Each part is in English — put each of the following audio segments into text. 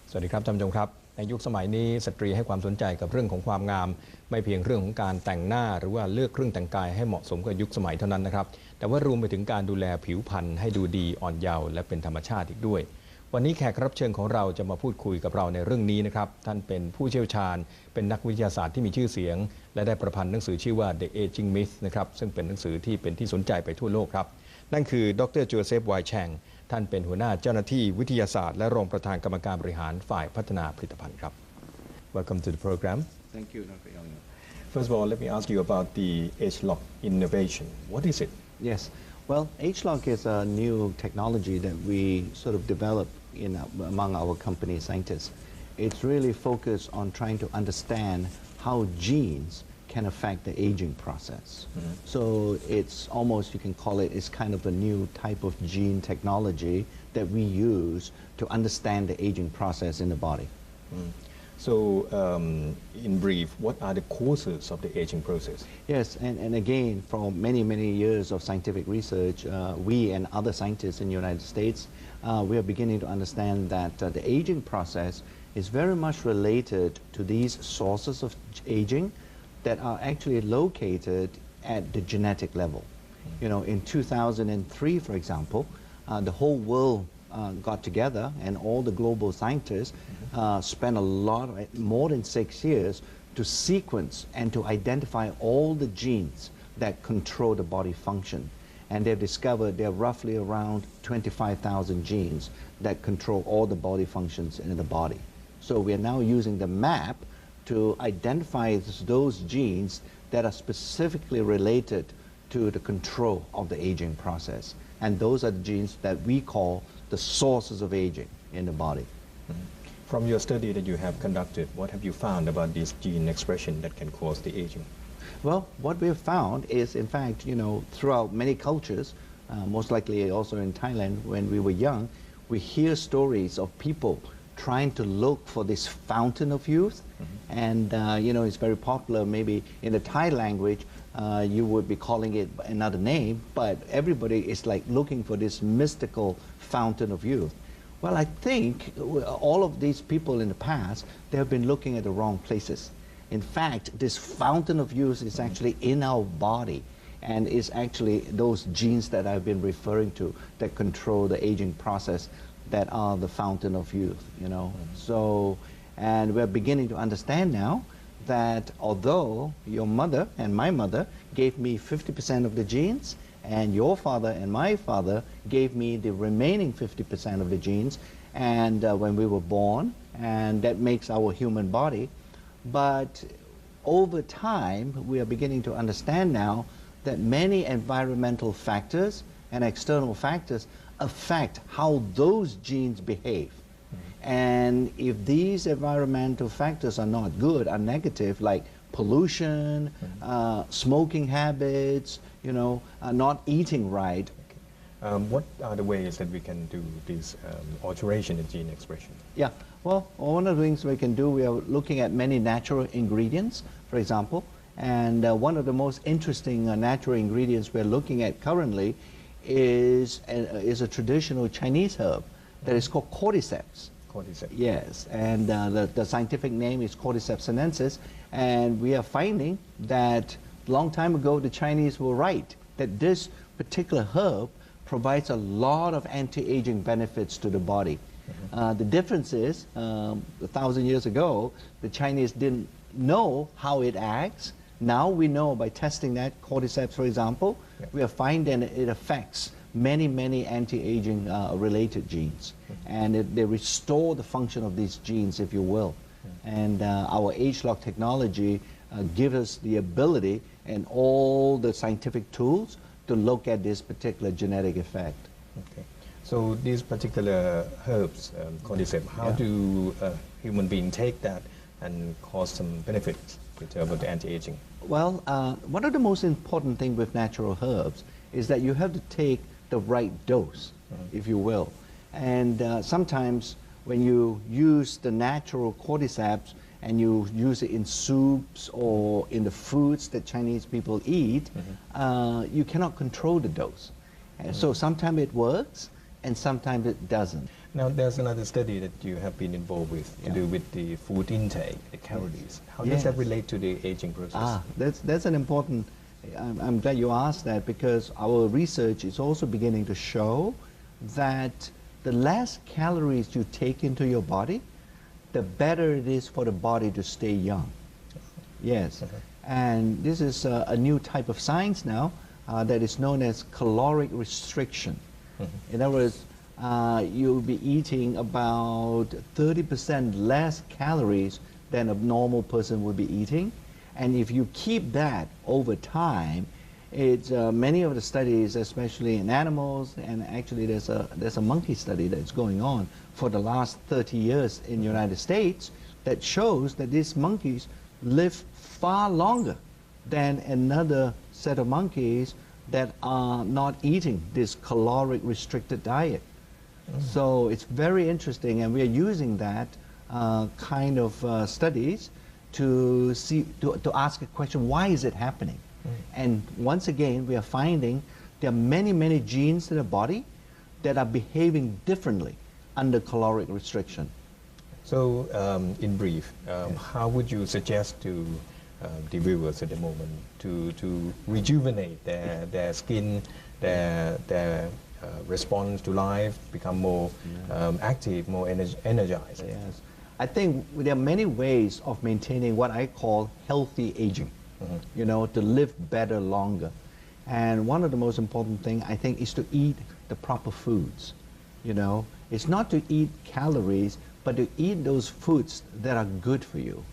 สวัสดีครับท่านผู้ชมครับในยุคสมัยนี้สตรีให้ความสนใจกับเรื่องของความงามไม่เพียงเรื่องของการแต่งหน้าหรือว่าเลือกเครื่องแต่งกายให้เหมาะสมกับยุคสมัยเท่านั้นนะครับแต่ว่ารวมไปถึงการดูแลผิวพรรณให้ดูดีอ่อนเยาว์และเป็นธรรมชาติอีกด้วยวันนี้แขกรับเชิญของเราจะมาพูดคุยกับเราในเรื่องนี้นะครับท่านเป็นผู้เชี่ยวชาญเป็นนักวิทยาศาสตร์ที่มีชื่อเสียงและได้ประพันธ์หนังสือชื่อว่า The Aging Myth นะครับซึ่งเป็นหนังสือที่เป็นที่สนใจไปทั่วโลกครับนั่นคือดร.โจเซฟ ไวแชงท่านเป็นหัวหน้าเจ้าหน้าที่วิทยาศาสตร์และรองประธานกรรมการบริหารฝ่ายพัฒนาผลิตภัณฑ์ครับ Welcome to the program. Thank you, Dr. ageLoc. First of all, let me ask you about the ageLoc innovation. What is it? Yes. Well, ageLoc is a new technology that we sort of developed among our company scientists. It's really focused on trying to understand how genes can affect the aging process. So it's almost, you can call it, it's kind of a new type of gene technology that we use to understand the aging process in the body. So, in brief, what are the causes of the aging process? Yes, and again, from many, many years of scientific research, we and other scientists in the United States, we are beginning to understand that the aging process is very much related to these sources of aging that are actually located at the genetic level. You know, in 2003, for example, the whole world got together and all the global scientists spent a lot, more than 6 years, to sequence and to identify all the genes that control the body function. And they've discovered there are roughly around 25,000 genes that control all the body functions in the body. So we are now using the map to identify those genes that are specifically related to the control of the aging process. And those are the genes that we call the sources of aging in the body. From your study that you have conducted, what have you found about this gene expression that can cause the aging? Well, what we have found is, in fact, you know, throughout many cultures, most likely also in Thailand, when we were young, we hear stories of people trying to look for this fountain of youth. And, you know, it's very popular. Maybe in the Thai language, you would be calling it another name, but everybody is like looking for this mystical fountain of youth. Well, I think all of these people in the past, they have been looking at the wrong places. In fact, this fountain of youth is actually in our body and is actually those genes that I've been referring to that control the aging process that are the fountain of youth, you know. So, and we're beginning to understand now that although your mother and my mother gave me 50% of the genes, and your father and my father gave me the remaining 50% of the genes, and when we were born, and that makes our human body. But over time, we are beginning to understand now that many environmental factors and external factors affect how those genes behave. And if these environmental factors are not good, are negative, like pollution, smoking habits, you know, not eating right. What are the ways that we can do this alteration in gene expression? Yeah, well, one of the things we can do, we are looking at many natural ingredients, for example, and one of the most interesting natural ingredients we're looking at currently is a traditional Chinese herb that is called cordyceps. Cordyceps. Yes, and the scientific name is Cordyceps sinensis, and we are finding that a long time ago the Chinese were right, that this particular herb provides a lot of anti-aging benefits to the body. The difference is, 1,000 years ago, the Chinese didn't know how it acts. Now we know by testing that cordyceps, for example, we are finding it affects many, many anti-aging related genes. And they restore the function of these genes, if you will. And our ageLoc technology gives us the ability and all the scientific tools to look at this particular genetic effect. Okay. So these particular herbs, cordyceps, how do human beings take that and cause some benefits in terms of the anti-aging? Well, one of the most important things with natural herbs is that you have to take the right dose, if you will. And sometimes when you use the natural cordyceps and you use it in soups or in the foods that Chinese people eat, you cannot control the dose. So sometimes it works and sometimes it doesn't. Now, there's another study that you have been involved with to do with the food intake, the calories. How does that relate to the aging process? That's an important. I'm glad you asked that because our research is also beginning to show that the less calories you take into your body, the better it is for the body to stay young. Yes, and this is a new type of science now that is known as caloric restriction. In other words, you'll be eating about 30% less calories than a normal person would be eating. And if you keep that over time, it's many of the studies, especially in animals, and actually there's a monkey study that's going on for the last 30 years in the United States that shows that these monkeys live far longer than another set of monkeys that are not eating this caloric restricted diet. So it's very interesting, and we are using that kind of studies to see to ask a question: why is it happening? And once again, we are finding there are many genes in the body that are behaving differently under caloric restriction. So, in brief, how would you suggest to the viewers at the moment to rejuvenate their skin, their response to life, become more active, more energized? Yes. I think there are many ways of maintaining what I call healthy aging, you know, to live better longer. And one of the most important thing, I think, is to eat the proper foods, you know. It's not to eat calories, but to eat those foods that are good for you.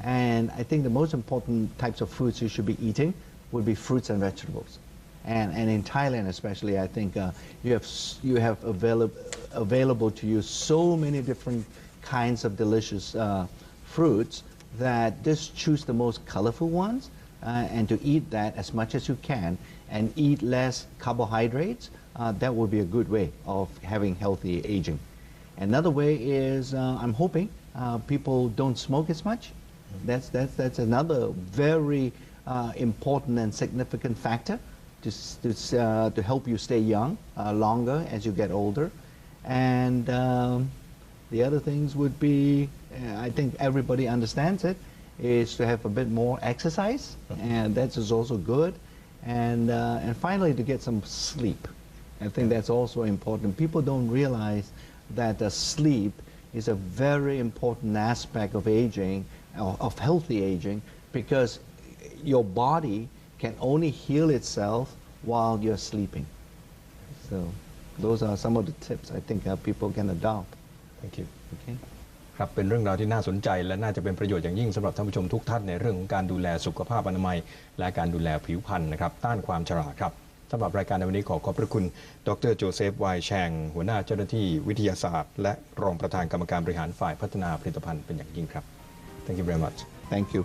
And I think the most important types of foods you should be eating would be fruits and vegetables. And in Thailand especially, I think you have available to you so many different kinds of delicious fruits that just choose the most colorful ones and to eat that as much as you can and eat less carbohydrates. That would be a good way of having healthy aging. Another way is I'm hoping people don't smoke as much. That's another very important and significant factor to help you stay young longer as you get older. And the other things would be, I think everybody understands it, is to have a bit more exercise, and that is also good. And finally, to get some sleep. I think that's also important. People don't realize that sleep is a very important aspect of aging, of healthy aging, because your body can only heal itself while you're sleeping. So those are some of the tips I think people can adopt. Thank you. Okay. ครับเป็นเรื่องราวที่น่าสนใจและน่าจะเป็นประโยชน์อย่างยิ่งสำหรับท่านผู้ชมทุกท่านในเรื่องของการดูแลสุขภาพอนามัยและการดูแลผิวพรรณนะครับต้านความชราครับสำหรับรายการในวันนี้ขอบพระคุณดร.โจเซฟไวแชงหัวหน้าเจ้าหน้าที่วิทยาศาสตร์และรองประธานกรรมการบริหารฝ่ายพัฒนาผลิตภัณฑ์เป็นอย่างยิ่งครับ Thank you very much. Thank you.